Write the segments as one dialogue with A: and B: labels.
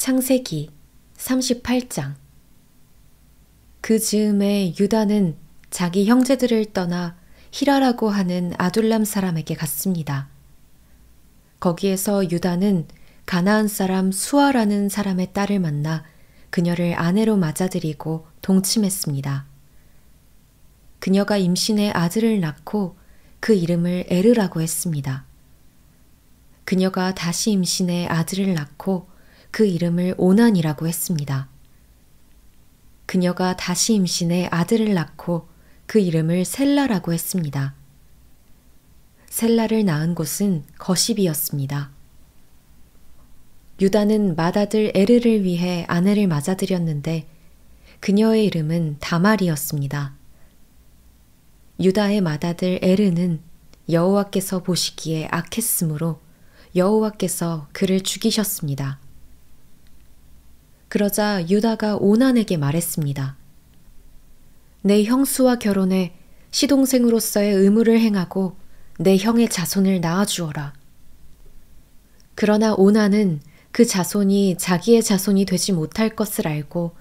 A: 창세기 38장. 그 즈음에 유다는 자기 형제들을 떠나 히라라고 하는 아둘람 사람에게 갔습니다. 거기에서 유다는 가나안 사람 수아라는 사람의 딸을 만나 그녀를 아내로 맞아들이고 동침했습니다. 그녀가 임신해 아들을 낳고 그 이름을 에르라고 했습니다. 그녀가 다시 임신해 아들을 낳고 그 이름을 오난이라고 했습니다. 그녀가 다시 임신해 아들을 낳고 그 이름을 셀라라고 했습니다. 셀라를 낳은 곳은 거십이었습니다. 유다는 맏아들 에르를 위해 아내를 맞아들였는데 그녀의 이름은 다말이었습니다. 유다의 맏아들 에르는 여호와께서 보시기에 악했으므로 여호와께서 그를 죽이셨습니다. 그러자 유다가 오난에게 말했습니다. 내 형수와 결혼해 시동생으로서의 의무를 행하고 내 형의 자손을 낳아주어라. 그러나 오난은 그 자손이 자기의 자손이 되지 못할 것을 알고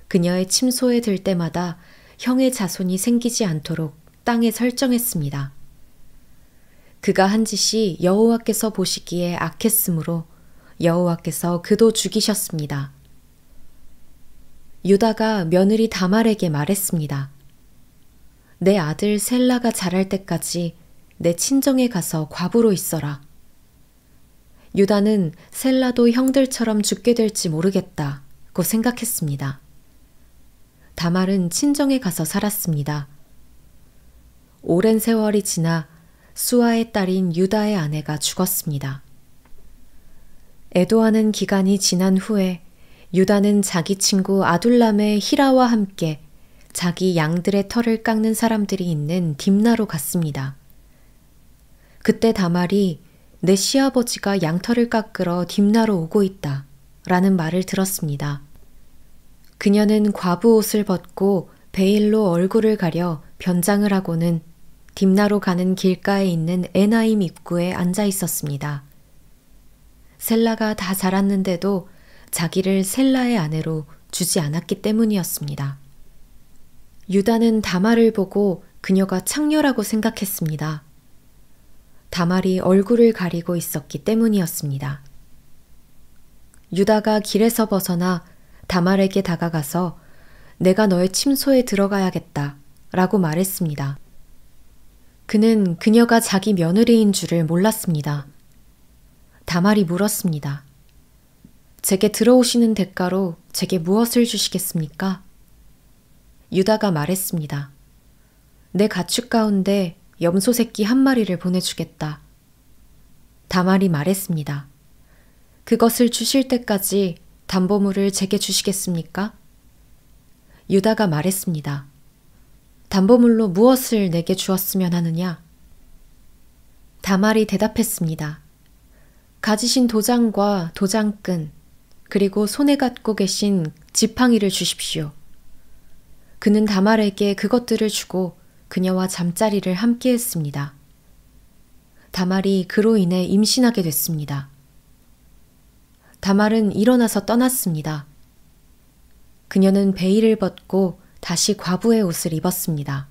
A: 그녀의 침소에 들 때마다 형의 자손이 생기지 않도록 땅에 설정했습니다. 그가 한 짓이 여호와께서 보시기에 악했으므로 여호와께서 그도 죽이셨습니다. 유다가 며느리 다말에게 말했습니다. 내 아들 셀라가 자랄 때까지 내 친정에 가서 과부로 있어라. 유다는 셀라도 형들처럼 죽게 될지 모르겠다고 생각했습니다. 다말은 친정에 가서 살았습니다. 오랜 세월이 지나 수아의 딸인 유다의 아내가 죽었습니다. 애도하는 기간이 지난 후에 유다는 자기 친구 아둘람의 히라와 함께 자기 양들의 털을 깎는 사람들이 있는 딥나로 갔습니다. 그때 다말이 내 시아버지가 양털을 깎으러 딥나로 오고 있다 라는 말을 들었습니다. 그녀는 과부 옷을 벗고 베일로 얼굴을 가려 변장을 하고는 딥나로 가는 길가에 있는 에나임 입구에 앉아 있었습니다. 셀라가 다 자랐는데도 자기를 셀라의 아내로 주지 않았기 때문이었습니다. 유다는 다말을 보고 그녀가 창녀라고 생각했습니다. 다말이 얼굴을 가리고 있었기 때문이었습니다. 유다가 길에서 벗어나 다말에게 다가가서 내가 너의 침소에 들어가야겠다 라고 말했습니다. 그는 그녀가 자기 며느리인 줄을 몰랐습니다. 다말이 물었습니다. 제게 들어오시는 대가로 제게 무엇을 주시겠습니까? 유다가 말했습니다. 내 가축 가운데 염소 새끼 한 마리를 보내주겠다. 다말이 말했습니다. 그것을 주실 때까지 담보물을 제게 주시겠습니까? 유다가 말했습니다. 담보물로 무엇을 내게 주었으면 하느냐? 다말이 대답했습니다. 가지신 도장과 도장끈, 그리고 손에 갖고 계신 지팡이를 주십시오. 그는 다말에게 그것들을 주고 그녀와 잠자리를 함께 했습니다. 다말이 그로 인해 임신하게 됐습니다. 다말은 일어나서 떠났습니다. 그녀는 베일을 벗고 다시 과부의 옷을 입었습니다.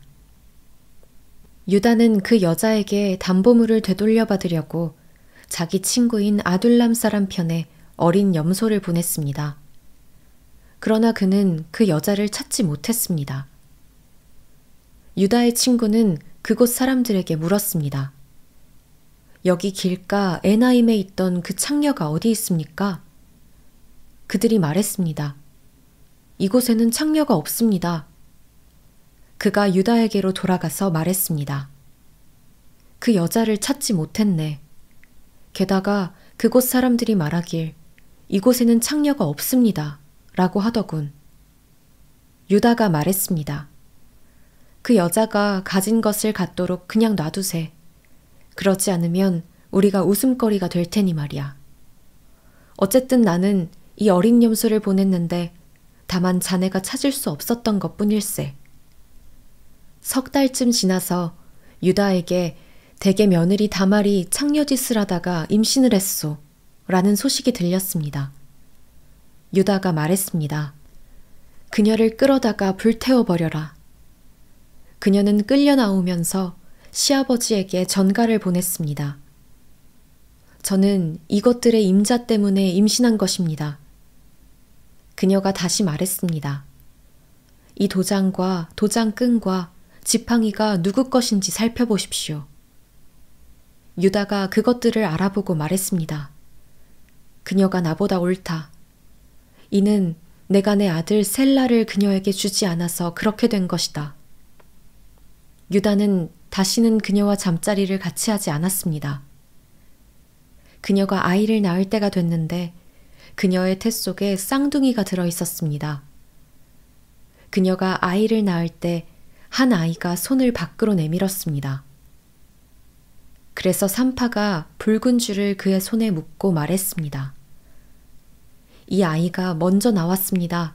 A: 유다는 그 여자에게 담보물을 되돌려 받으려고 자기 친구인 아둘람 사람 편에 어린 염소를 보냈습니다. 그러나 그는 그 여자를 찾지 못했습니다. 유다의 친구는 그곳 사람들에게 물었습니다. 여기 길가 에나임에 있던 그 창녀가 어디 있습니까? 그들이 말했습니다. 이곳에는 창녀가 없습니다. 그가 유다에게로 돌아가서 말했습니다. 그 여자를 찾지 못했네. 게다가 그곳 사람들이 말하길 이곳에는 창녀가 없습니다. 라고 하더군. 유다가 말했습니다. 그 여자가 가진 것을 갖도록 그냥 놔두세. 그러지 않으면 우리가 웃음거리가 될 테니 말이야. 어쨌든 나는 이 어린 염소를 보냈는데 다만 자네가 찾을 수 없었던 것뿐일세. 석 달쯤 지나서 유다에게 대개 며느리 다말이 창녀짓을 하다가 임신을 했소 라는 소식이 들렸습니다. 유다가 말했습니다. 그녀를 끌어다가 불태워버려라. 그녀는 끌려 나오면서 시아버지에게 전가를 보냈습니다. 저는 이것들의 임자 때문에 임신한 것입니다. 그녀가 다시 말했습니다. 이 도장과 도장끈과 지팡이가 누구 것인지 살펴보십시오. 유다가 그것들을 알아보고 말했습니다. 그녀가 나보다 옳다. 이는 내가 내 아들 셀라를 그녀에게 주지 않아서 그렇게 된 것이다. 유다는 다시는 그녀와 잠자리를 같이 하지 않았습니다. 그녀가 아이를 낳을 때가 됐는데 그녀의 태 속에 쌍둥이가 들어 있었습니다. 그녀가 아이를 낳을 때 한 아이가 손을 밖으로 내밀었습니다. 그래서 산파가 붉은 줄을 그의 손에 묶고 말했습니다. 이 아이가 먼저 나왔습니다.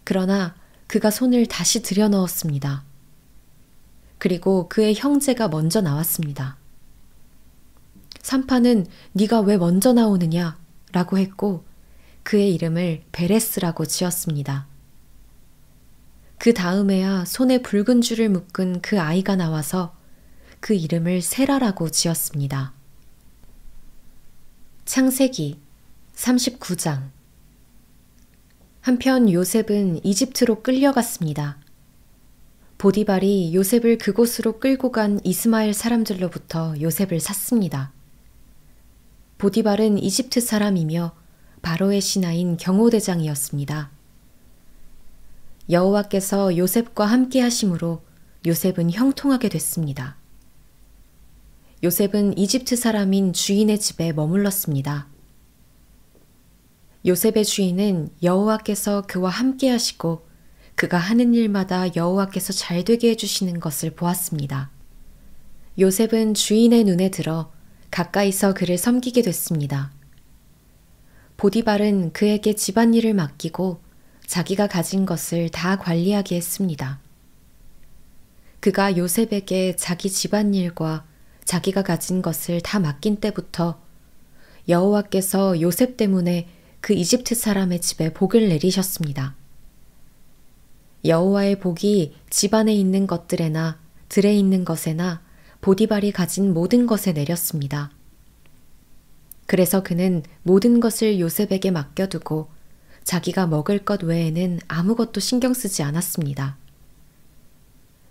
A: 그러나 그가 손을 다시 들여넣었습니다. 그리고 그의 형제가 먼저 나왔습니다. 산파는 네가 왜 먼저 나오느냐 라고 했고 그의 이름을 베레스라고 지었습니다. 그 다음에야 손에 붉은 줄을 묶은 그 아이가 나와서 그 이름을 세라라고 지었습니다. 창세기 39장. 한편 요셉은 이집트로 끌려갔습니다. 보디발이 요셉을 그곳으로 끌고 간 이스마엘 사람들로부터 요셉을 샀습니다. 보디발은 이집트 사람이며 바로의 신하인 경호대장이었습니다. 여호와께서 요셉과 함께 하심으로 요셉은 형통하게 됐습니다. 요셉은 이집트 사람인 주인의 집에 머물렀습니다. 요셉의 주인은 여호와께서 그와 함께 하시고 그가 하는 일마다 여호와께서 잘되게 해주시는 것을 보았습니다. 요셉은 주인의 눈에 들어 가까이서 그를 섬기게 됐습니다. 보디발은 그에게 집안일을 맡기고 자기가 가진 것을 다 관리하게 했습니다. 그가 요셉에게 자기 집안일과 자기가 가진 것을 다 맡긴 때부터 여호와께서 요셉 때문에 그 이집트 사람의 집에 복을 내리셨습니다. 여호와의 복이 집안에 있는 것들에나 들에 있는 것에나 보디발이 가진 모든 것에 내렸습니다. 그래서 그는 모든 것을 요셉에게 맡겨두고 자기가 먹을 것 외에는 아무것도 신경 쓰지 않았습니다.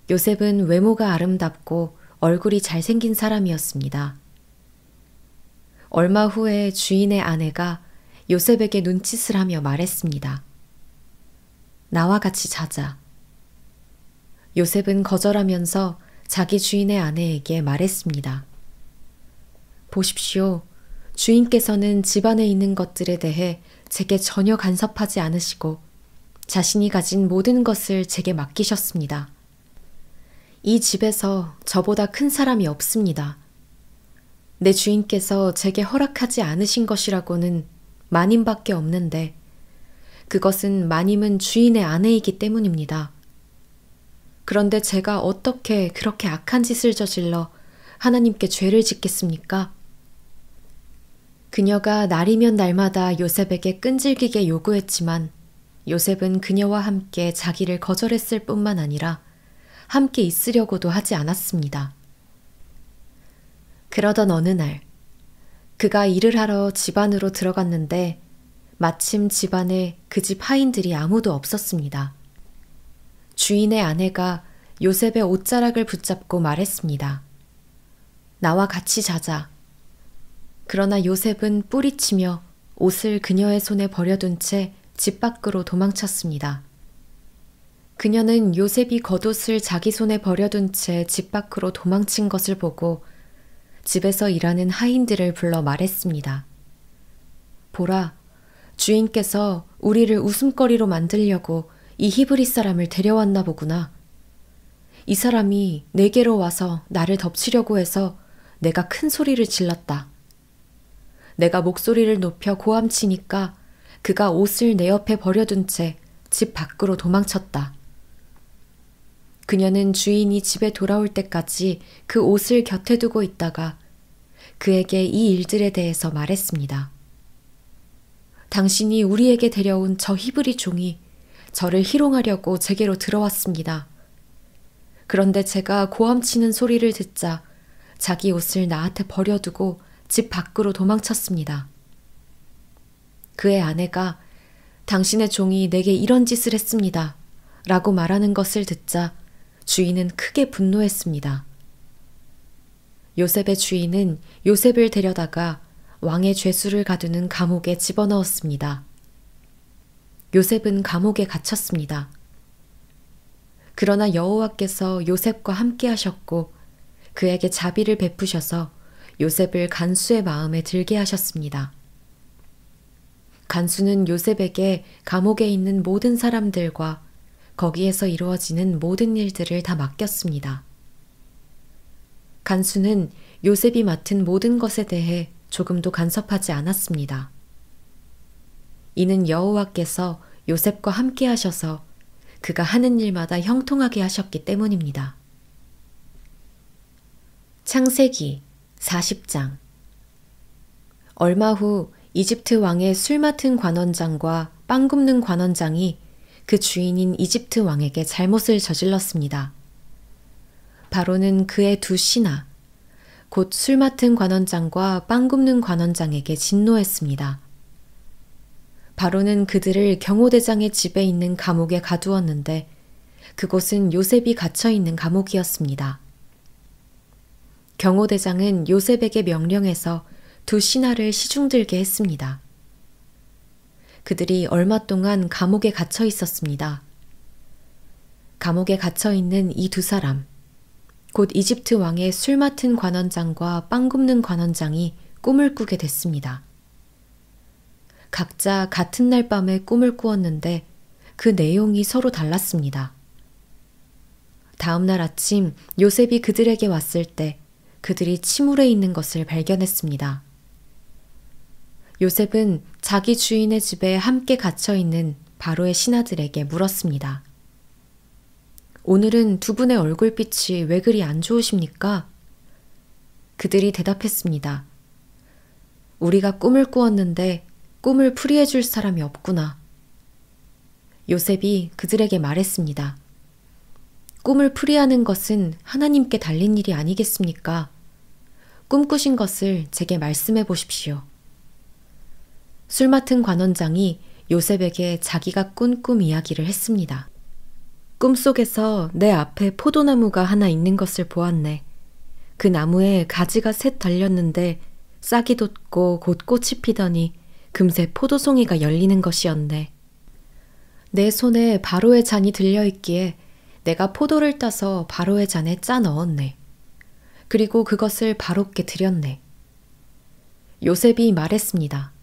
A: 요셉은 외모가 아름답고 얼굴이 잘생긴 사람이었습니다. 얼마 후에 주인의 아내가 요셉에게 눈짓을 하며 말했습니다. 나와 같이 자자. 요셉은 거절하면서 자기 주인의 아내에게 말했습니다. 보십시오. 주인께서는 집안에 있는 것들에 대해 제게 전혀 간섭하지 않으시고 자신이 가진 모든 것을 제게 맡기셨습니다. 이 집에서 저보다 큰 사람이 없습니다. 내 주인께서 제게 허락하지 않으신 것이라고는 마님밖에 없는데 그것은 마님은 주인의 아내이기 때문입니다. 그런데 제가 어떻게 그렇게 악한 짓을 저질러 하나님께 죄를 짓겠습니까? 그녀가 날이면 날마다 요셉에게 끈질기게 요구했지만 요셉은 그녀와 함께 자기를 거절했을 뿐만 아니라 함께 있으려고도 하지 않았습니다. 그러던 어느 날 그가 일을 하러 집 안으로 들어갔는데 마침 집안에 그 집 하인들이 아무도 없었습니다. 주인의 아내가 요셉의 옷자락을 붙잡고 말했습니다. 나와 같이 자자. 그러나 요셉은 뿌리치며 옷을 그녀의 손에 버려둔 채 집 밖으로 도망쳤습니다. 그녀는 요셉이 겉옷을 자기 손에 버려둔 채 집 밖으로 도망친 것을 보고 집에서 일하는 하인들을 불러 말했습니다. 보라, 주인께서 우리를 웃음거리로 만들려고 이 히브리 사람을 데려왔나 보구나. 이 사람이 내게로 와서 나를 덮치려고 해서 내가 큰 소리를 질렀다. 내가 목소리를 높여 고함치니까 그가 옷을 내 옆에 버려둔 채 집 밖으로 도망쳤다. 그녀는 주인이 집에 돌아올 때까지 그 옷을 곁에 두고 있다가 그에게 이 일들에 대해서 말했습니다. 당신이 우리에게 데려온 저 히브리 종이 저를 희롱하려고 제게로 들어왔습니다. 그런데 제가 고함치는 소리를 듣자 자기 옷을 나한테 버려두고 집 밖으로 도망쳤습니다. 그의 아내가 당신의 종이 내게 이런 짓을 했습니다. 라고 말하는 것을 듣자 주인은 크게 분노했습니다. 요셉의 주인은 요셉을 데려다가 왕의 죄수를 가두는 감옥에 집어넣었습니다. 요셉은 감옥에 갇혔습니다. 그러나 여호와께서 요셉과 함께 하셨고 그에게 자비를 베푸셔서 요셉을 간수의 마음에 들게 하셨습니다. 간수는 요셉에게 감옥에 있는 모든 사람들과 거기에서 이루어지는 모든 일들을 다 맡겼습니다. 간수는 요셉이 맡은 모든 것에 대해 조금도 간섭하지 않았습니다. 이는 여호와께서 요셉과 함께 하셔서 그가 하는 일마다 형통하게 하셨기 때문입니다. 창세기 40장. 얼마 후 이집트 왕의 술 맡은 관원장과 빵 굽는 관원장이 그 주인인 이집트 왕에게 잘못을 저질렀습니다. 바로는 그의 두 신하, 곧 술 맡은 관원장과 빵 굽는 관원장에게 진노했습니다. 바로는 그들을 경호대장의 집에 있는 감옥에 가두었는데 그곳은 요셉이 갇혀 있는 감옥이었습니다. 경호대장은 요셉에게 명령해서 두 신하를 시중들게 했습니다. 그들이 얼마 동안 감옥에 갇혀 있었습니다. 감옥에 갇혀 있는 이 두 사람, 곧 이집트 왕의 술 맡은 관원장과 빵 굽는 관원장이 꿈을 꾸게 됐습니다. 각자 같은 날 밤에 꿈을 꾸었는데 그 내용이 서로 달랐습니다. 다음 날 아침 요셉이 그들에게 왔을 때 그들이 침울해 있는 것을 발견했습니다. 요셉은 자기 주인의 집에 함께 갇혀 있는 바로의 신하들에게 물었습니다. 오늘은 두 분의 얼굴빛이 왜 그리 안 좋으십니까? 그들이 대답했습니다. 우리가 꿈을 꾸었는데 꿈을 풀이해 줄 사람이 없구나. 요셉이 그들에게 말했습니다. 꿈을 풀이하는 것은 하나님께 달린 일이 아니겠습니까? 꿈꾸신 것을 제게 말씀해 보십시오. 술 맡은 관원장이 요셉에게 자기가 꾼 꿈 이야기를 했습니다. 꿈속에서 내 앞에 포도나무가 하나 있는 것을 보았네. 그 나무에 가지가 셋 달렸는데 싹이 돋고 곧 꽃이 피더니 금세 포도송이가 열리는 것이었네. 내 손에 바로의 잔이 들려있기에 내가 포도를 따서 바로의 잔에 짜 넣었네. 그리고 그것을 바로께 드렸네. 요셉이 말했습니다.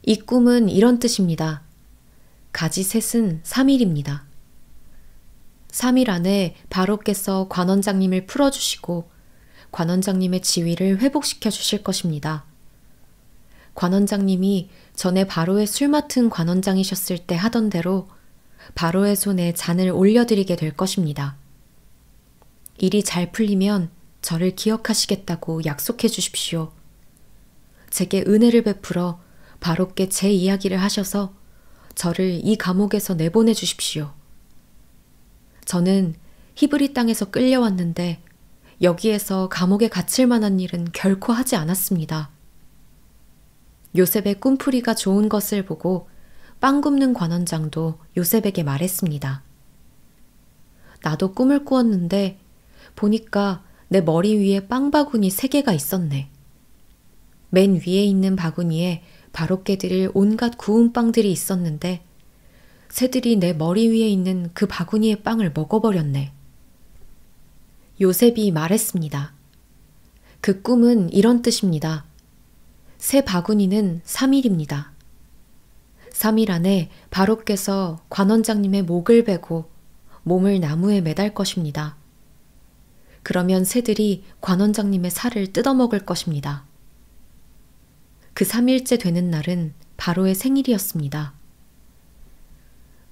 A: 이 꿈은 이런 뜻입니다. 가지 셋은 3일입니다. 3일 안에 바로께서 관원장님을 풀어주시고 관원장님의 지위를 회복시켜 주실 것입니다. 관원장님이 전에 바로의 술 맡은 관원장이셨을 때 하던 대로 바로의 손에 잔을 올려드리게 될 것입니다. 일이 잘 풀리면 저를 기억하시겠다고 약속해 주십시오. 제게 은혜를 베풀어 바로께 제 이야기를 하셔서 저를 이 감옥에서 내보내 주십시오. 저는 히브리 땅에서 끌려왔는데 여기에서 감옥에 갇힐 만한 일은 결코 하지 않았습니다. 요셉의 꿈풀이가 좋은 것을 보고 빵 굽는 관원장도 요셉에게 말했습니다. 나도 꿈을 꾸었는데 보니까 내 머리 위에 빵 바구니 3개가 있었네. 맨 위에 있는 바구니에 바로께 드릴 온갖 구운 빵들이 있었는데 새들이 내 머리 위에 있는 그 바구니의 빵을 먹어버렸네. 요셉이 말했습니다. 그 꿈은 이런 뜻입니다. 새 바구니는 3일입니다. 3일 안에 바로께서 관원장님의 목을 베고 몸을 나무에 매달 것입니다. 그러면 새들이 관원장님의 살을 뜯어먹을 것입니다. 그 3일째 되는 날은 바로의 생일이었습니다.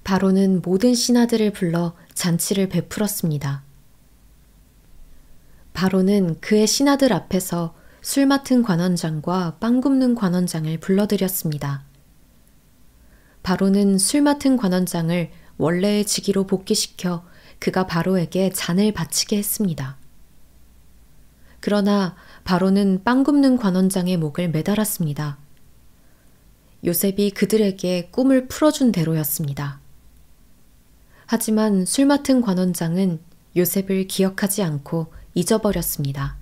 A: 바로는 모든 신하들을 불러 잔치를 베풀었습니다. 바로는 그의 신하들 앞에서 술 맡은 관원장과 빵 굽는 관원장을 불러들였습니다. 바로는 술 맡은 관원장을 원래의 직위로 복귀시켜 그가 바로에게 잔을 바치게 했습니다. 그러나 바로는 빵 굽는 관원장의 목을 매달았습니다. 요셉이 그들에게 꿈을 풀어준 대로였습니다. 하지만 술 맡은 관원장은 요셉을 기억하지 않고 잊어버렸습니다.